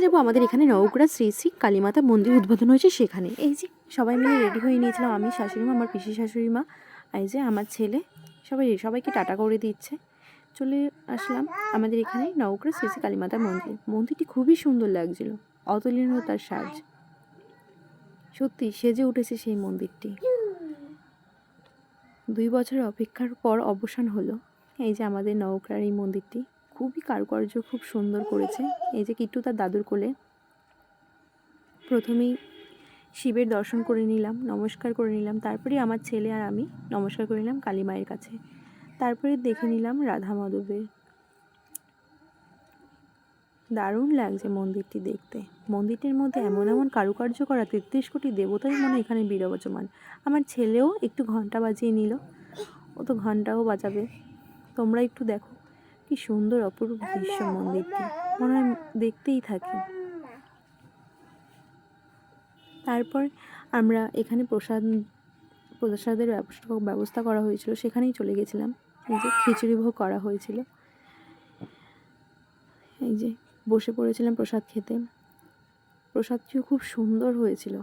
যাব আমাদের এখানে নবগ্রাম শ্রী শ্রী কালীমাতা মন্দির উদ্বোধন হয়েছে সেখানে। এই যে সবাই মিলে রেডি হয়ে নিয়েছিলাম, আমি, শাশুড়ি মা, আমার পিসি শাশুড়ি মা, এই যে আমার ছেলে, সবাইকে টাটা করে দিচ্ছে। চলে আসলাম আমাদের এখানে নবগ্রাম শ্রী শ্রী কালীমাতা মন্দির। মন্দিরটি খুবই সুন্দর লাগছিল, অতুলনীয় তার সাজ, সত্যি সেজে উঠেছে সেই মন্দিরটি। 2 বছরের অপেক্ষার পর অবসান হলো। এই যে আমাদের নবগ্রামের এই মন্দিরটি খুবই কারুকার্য খুব সুন্দর করেছে। এই যে কিট্টু তার দাদুর কোলে। প্রথমেই শিবের দর্শন করে নিলাম, নমস্কার করে নিলাম, তারপরে আমার ছেলে আর আমি নমস্কার করে নিলাম কালী মায়ের কাছে। তারপরে দেখে নিলাম রাধা মাধবের। দারুণ লাগছে মন্দিরটি দেখতে। মন্দিরটির মধ্যে এমন এমন কারুকার্য করা, 33 কোটি দেবতাই মনে এখানে বিরাজমান। আমার ছেলেও একটু ঘন্টা বাজিয়ে নিল, ও তো ঘন্টাও বাজাবে। তোমরা একটু দেখো কি সুন্দর অপরূপ দৃশ্য মন্দিরটি, মনে হয় দেখতেই থাকি। তারপর আমরা এখানে প্রসাদের ব্যবস্থা করা হয়েছিল, সেখানেই চলে গেছিলাম। এই যে খিচুড়ি ভোগ করা হয়েছিল, এই যে বসে পড়েছিলাম প্রসাদ খেতে। প্রসাদটিও খুব সুন্দর হয়েছিল,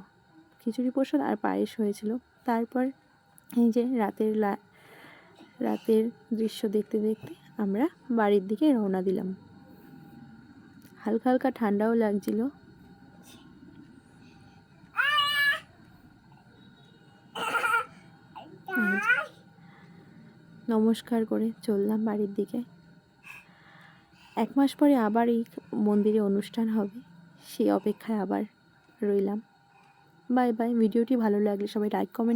খিচুড়ি প্রসাদ আর পায়েস হয়েছিল। তারপর এই যে রাতের দৃশ্য দেখতে দেখতে আমরা বাড়ির দিকে রওনা দিলাম। হালকা হালকা ঠান্ডাও লাগছিল। নমস্কার করে চললাম বাড়ির দিকে। 1 মাস পরে আবার এই মন্দিরে অনুষ্ঠান হবে, সেই অপেক্ষায় আবার রইলাম। Bye bye. ভিডিওটি ভালো লাগলে সবাই লাইক কমেন্ট